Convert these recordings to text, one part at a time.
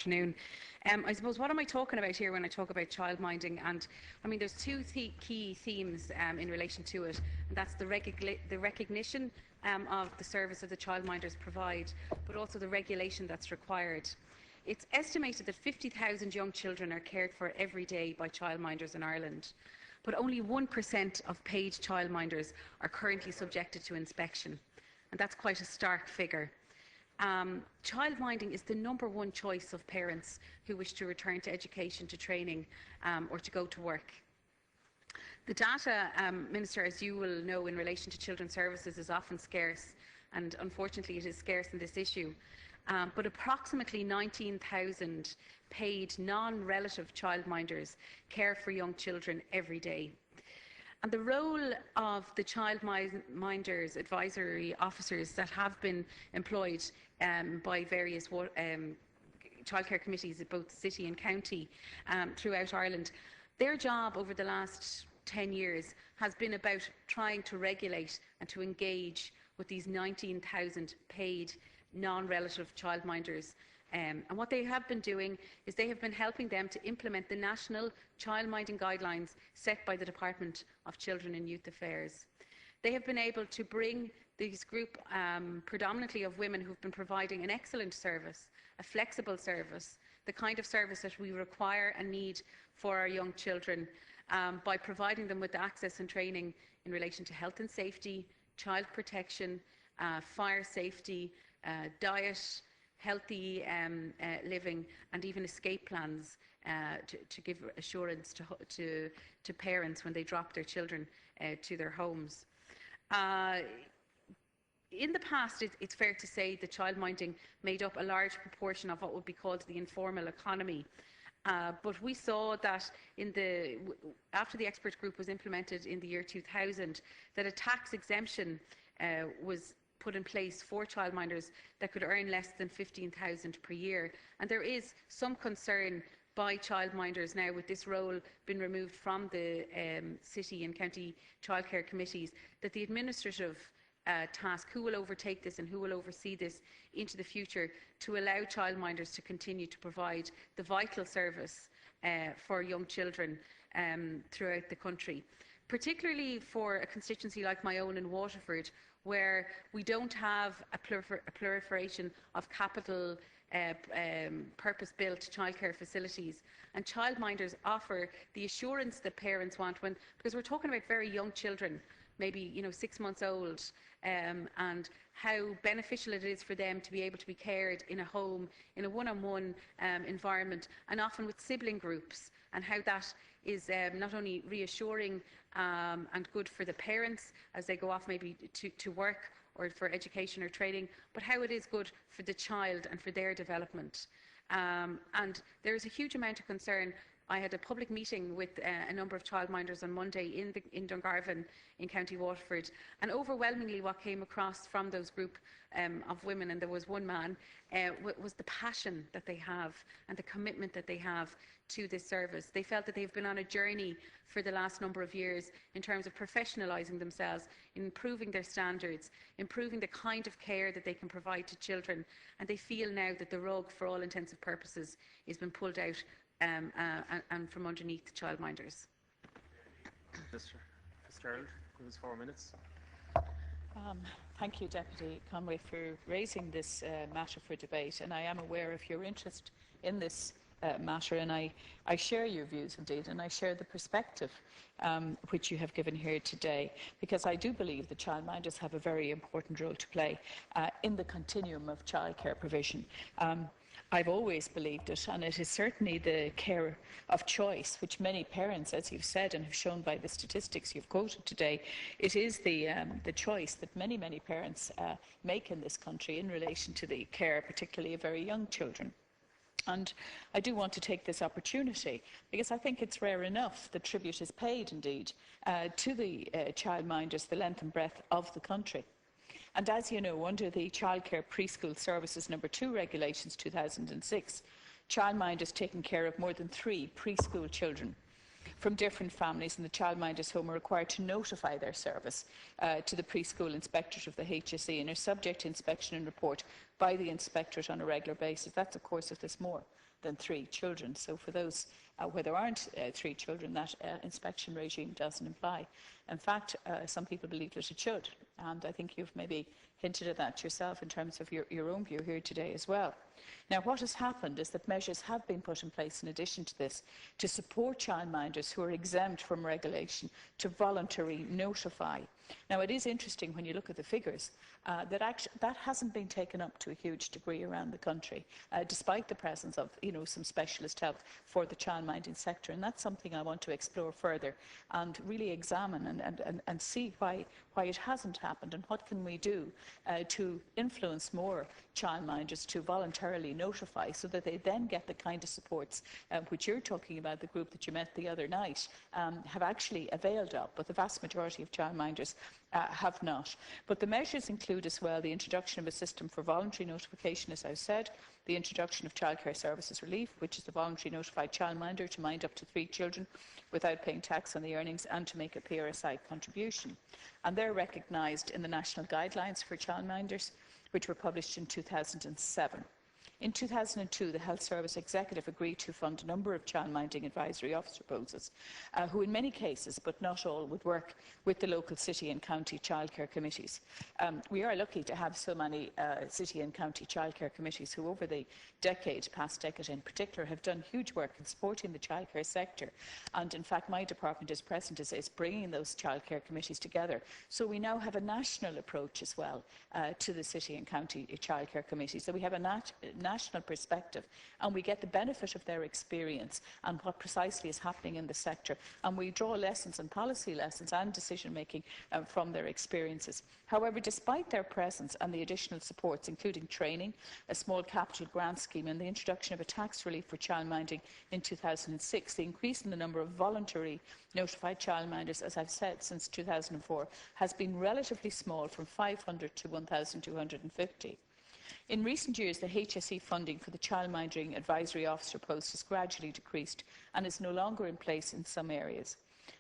Afternoon. I suppose, what am I talking about here when I talk about childminding? And I mean, there's two key themes in relation to it, and that's the recognition of the service that the childminders provide, but also the regulation that's required. It's estimated that 50,000 young children are cared for every day by childminders in Ireland, but only 1% of paid childminders are currently subjected to inspection, and that's quite a stark figure. Childminding is the #1 choice of parents who wish to return to education, to training, or to go to work. The data, Minister, as you will know, in relation to children's services is often scarce, and unfortunately it is scarce in this issue. But approximately 19,000 paid non-relative childminders care for young children every day. And the role of the childminders, advisory officers that have been employed by various childcare committees at both city and county throughout Ireland, their job over the last 10 years has been about trying to regulate and to engage with these 19,000 paid non-relative childminders. And what they have been doing is they have been helping them to implement the national childminding guidelines set by the Department of Children and Youth Affairs. They have been able to bring this group, predominantly of women who've been providing an excellent service, a flexible service, the kind of service that we require and need for our young children, by providing them with access and training in relation to health and safety, child protection, fire safety, diet, healthy living, and even escape plans to give assurance to parents when they drop their children to their homes. In the past, it's fair to say that childminding made up a large proportion of what would be called the informal economy. But we saw that after the expert group was implemented in the year 2000, that a tax exemption was put in place for childminders that could earn less than 15,000 per year. And there is some concern by childminders now, with this role being removed from the city and county childcare committees, that the administrative task, who will overtake this and who will oversee this into the future, to allow childminders to continue to provide the vital service for young children throughout the country. Particularly for a constituency like my own in Waterford, where we don't have a proliferation of capital purpose-built childcare facilities, and childminders offer the assurance that parents want, because we're talking about very young children, maybe 6 months old, and how beneficial it is for them to be able to be cared in a home, in a one-on-one environment, and often with sibling groups, and how that is not only reassuring and good for the parents as they go off maybe to work or for education or training, but how it is good for the child and for their development. And there is a huge amount of concern. I had a public meeting with a number of childminders on Monday in Dungarvan in County Waterford, and overwhelmingly what came across from those group of women, and there was one man, was the passion that they have and the commitment that they have to this service. They felt that they've been on a journey for the last number of years in terms of professionalising themselves, improving their standards, improving the kind of care that they can provide to children, and they feel now that the rug, for all intents and purposes, has been pulled out and from underneath the childminders. Mr. Fitzgerald, give us 4 minutes. Thank you, Deputy Conway, for raising this matter for debate, and I am aware of your interest in this matter, and I share your views indeed, and I share the perspective which you have given here today, because I do believe that childminders have a very important role to play in the continuum of childcare provision. I've always believed it, and it is certainly the care of choice, which many parents, as you've said and have shown by the statistics you've quoted today, it is the choice that many parents make in this country in relation to the care, particularly of very young children. And I do want to take this opportunity, because I think it's rare enough that tribute is paid, indeed, to the childminders the length and breadth of the country. And as you know, under the Childcare Preschool Services No. 2 Regulations 2006, childminders taking care of more than 3 preschool children from different families in the childminder's home are required to notify their service to the preschool inspectorate of the HSE, and are subject to inspection and report by the inspectorate on a regular basis. That's, of course, if there's more than 3 children. So for those where there aren't 3 children, that inspection regime doesn't apply. In fact, some people believe that it should, and I think you've maybe hinted at that yourself in terms of your own view here today as well. Now, what has happened is that measures have been put in place in addition to this to support childminders who are exempt from regulation to voluntarily notify. Now, it is interesting when you look at the figures that hasn't been taken up to a huge degree around the country, despite the presence of some specialist help for the childminding sector. And that's something I want to explore further and really examine and see why it hasn't happened and what can we do to influence more childminders to voluntarily notify so that they then get the kind of supports which you're talking about, the group that you met the other night, have actually availed of, but the vast majority of childminders have not. But the measures include as well the introduction of a system for voluntary notification, as I've said, the introduction of childcare services relief, which is the voluntary notified childminder to mind up to 3 children without paying tax on the earnings and to make a PRSI contribution. And they're recognised in the national guidelines for childminders, which were published in 2007. In 2002, the Health Service Executive agreed to fund a number of childminding advisory officer posts, who in many cases, but not all, would work with the local city and county childcare committees. We are lucky to have so many city and county childcare committees who over the past decade in particular, have done huge work in supporting the childcare sector. And in fact, my department is present is bringing those childcare committees together. So we now have a national approach as well to the city and county childcare committees. So we have a national perspective and we get the benefit of their experience and what precisely is happening in the sector, and we draw lessons and policy lessons and decision making from their experiences. However, despite their presence and the additional supports, including training, a small capital grant scheme and the introduction of a tax relief for childminding in 2006, the increase in the number of voluntary notified childminders, as I've said, since 2004 has been relatively small, from 500 to 1,250. In recent years, the HSE funding for the childminding advisory officer post has gradually decreased and is no longer in place in some areas.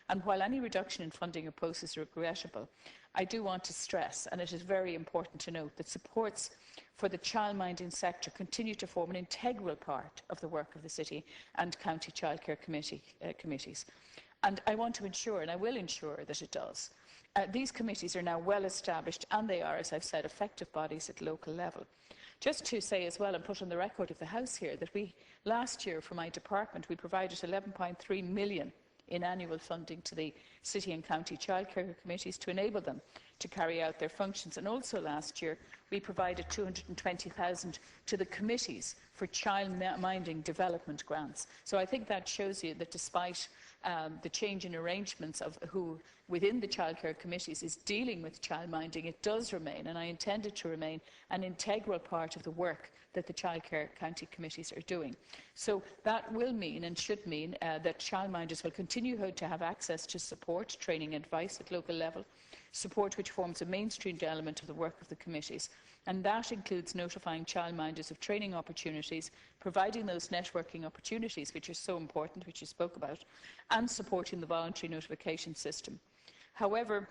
And while any reduction in funding of posts is regrettable, I do want to stress, and it is very important to note, that supports for the childminding sector continue to form an integral part of the work of the city and county childcare committees. And I want to ensure, and I will ensure that it does. These committees are now well established and they are, as I've said, effective bodies at local level. Just to say as well and put on the record of the House here that last year for my department we provided 11.3 million in annual funding to the city and county childcare committees to enable them to carry out their functions. And also last year we provided 220,000 to the committees for childminding development grants. So I think that shows you that despite the change in arrangements of who within the childcare committees is dealing with childminding, it does remain, and I intend it to remain, an integral part of the work that the childcare county committees are doing. So that will mean and should mean that childminders will continue to have access to support, training and advice at local level, support which forms a mainstreamed element of the work of the committees. And that includes notifying childminders of training opportunities, providing those networking opportunities which are so important, which you spoke about, and supporting the voluntary notification system. However,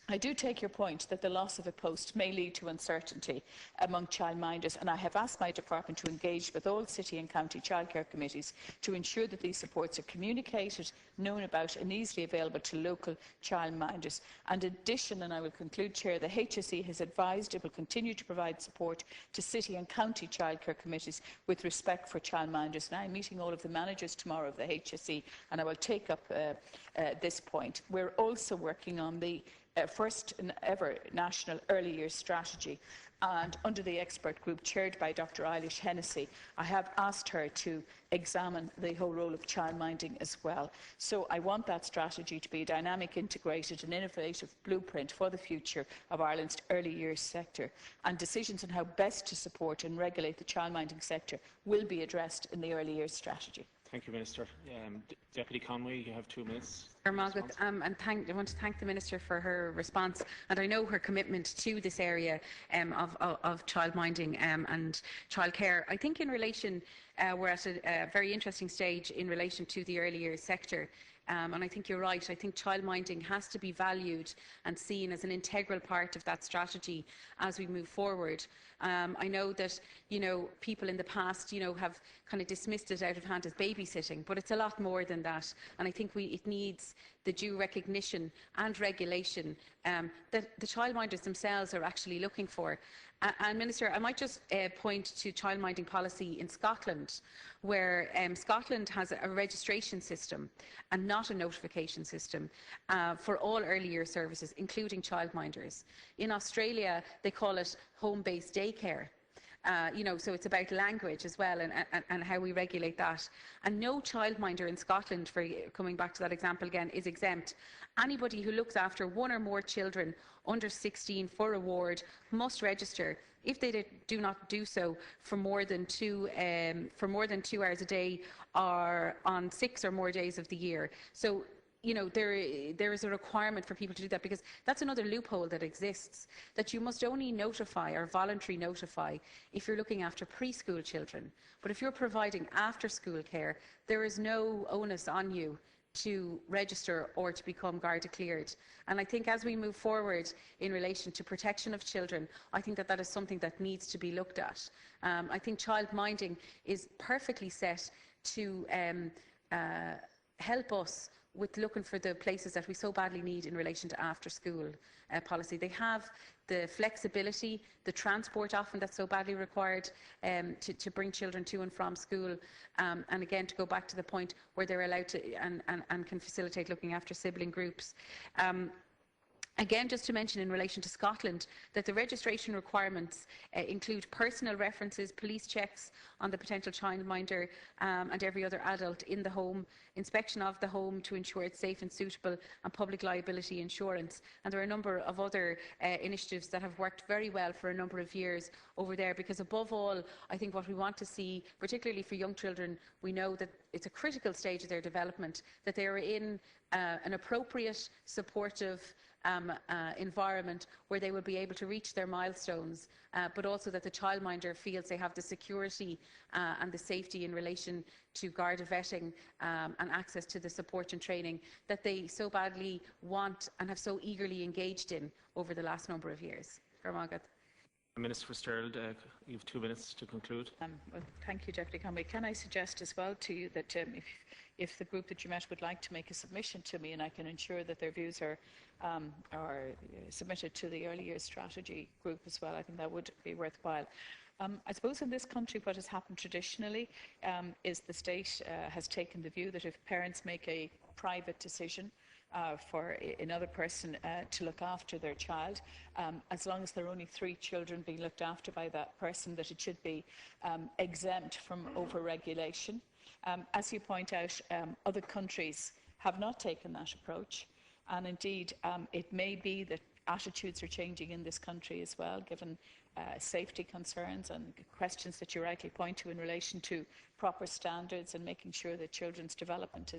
I do take your point that the loss of a post may lead to uncertainty among childminders, and I have asked my department to engage with all city and county childcare committees to ensure that these supports are communicated, known about and easily available to local childminders. And in addition, and I will conclude, Chair, the HSE has advised it will continue to provide support to city and county childcare committees with respect for childminders. And I am meeting all of the managers tomorrow of the HSE and I will take up this point. We're also working on the first ever national early years strategy, and under the expert group chaired by Dr. Eilish Hennessy, I have asked her to examine the whole role of childminding as well. So I want that strategy to be a dynamic, integrated and innovative blueprint for the future of Ireland's early years sector, and decisions on how best to support and regulate the childminding sector will be addressed in the early years strategy. Thank you, Minister. Deputy Conway, you have 2 minutes. Margaret, I want to thank the Minister for her response, and I know her commitment to this area of childminding and childcare. I think in relation, we're at a very interesting stage in relation to the early years sector. And I think you're right. I think childminding has to be valued and seen as an integral part of that strategy as we move forward. I know that, people in the past, have kind of dismissed it out of hand as babysitting, but it's a lot more than that. And I think it needs the due recognition and regulation that the childminders themselves are actually looking for. And Minister, I might just point to childminding policy in Scotland, where Scotland has a registration system and not a notification system for all early year services, including childminders. In Australia, they call it home-based daycare. So it's about language as well and how we regulate that. And no childminder in Scotland, for coming back to that example again, is exempt. Anybody who looks after one or more children under 16 for a ward must register. If they do not do so for more than 2 hours a day or on 6 or more days of the year. So there is a requirement for people to do that, because that's another loophole that exists, that you must only notify or voluntarily notify if you're looking after preschool children. But if you're providing after-school care, there is no onus on you to register or to become Garda cleared. And I think as we move forward in relation to protection of children, I think that is something that needs to be looked at. I think childminding is perfectly set to help us with looking for the places that we so badly need in relation to after-school policy. They have the flexibility, the transport often that's so badly required to bring children to and from school, and again to go back to the point where they're allowed to and can facilitate looking after sibling groups. Again, just to mention in relation to Scotland that the registration requirements include personal references, police checks on the potential childminder and every other adult in the home, inspection of the home to ensure it's safe and suitable, and public liability insurance. And there are a number of other initiatives that have worked very well for a number of years over there, because above all, I think what we want to see, particularly for young children, we know that it's a critical stage of their development, that they are in an appropriate, supportive environment where they will be able to reach their milestones, but also that the childminder feels they have the security and the safety in relation to Garda vetting and access to the support and training that they so badly want and have so eagerly engaged in over the last number of years. Minister Fitzgerald, you have 2 minutes to conclude. Well, thank you, Deputy Conway. Can I suggest as well to you that if the group that you met would like to make a submission to me, and I can ensure that their views are submitted to the early years strategy group as well, I think that would be worthwhile. I suppose in this country what has happened traditionally is the state has taken the view that if parents make a private decision for another person to look after their child, as long as there are only 3 children being looked after by that person, that it should be exempt from over-regulation. As you point out, other countries have not taken that approach, and indeed it may be that attitudes are changing in this country as well, given safety concerns and questions that you rightly point to in relation to proper standards and making sure that children's development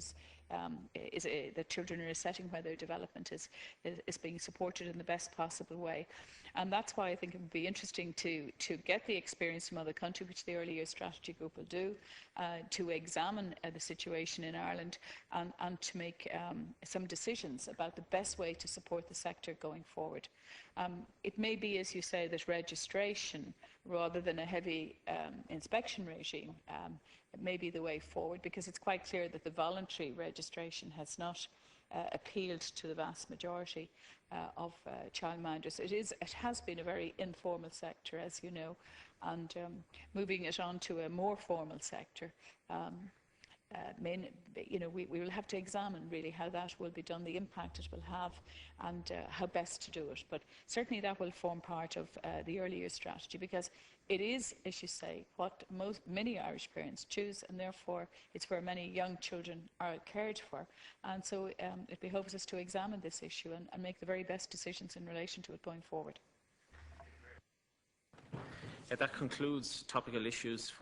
that children are in a setting where their development is being supported in the best possible way. And that's why I think it would be interesting to get the experience from other countries, which the Early Years Strategy Group will do, to examine the situation in Ireland and to make some decisions about the best way to support the sector going forward. It may be, as you say, that registration rather than a heavy inspection regime may be the way forward, because it's quite clear that the voluntary registration has not appealed to the vast majority of childminders. It has been a very informal sector, as you know, and moving it on to a more formal sector, we will have to examine really how that will be done, the impact it will have, and how best to do it. But certainly that will form part of the early years strategy, because it is, as you say, what many Irish parents choose, and therefore it's where many young children are cared for. And so it behoves us to examine this issue and make the very best decisions in relation to it going forward. That concludes topical issues for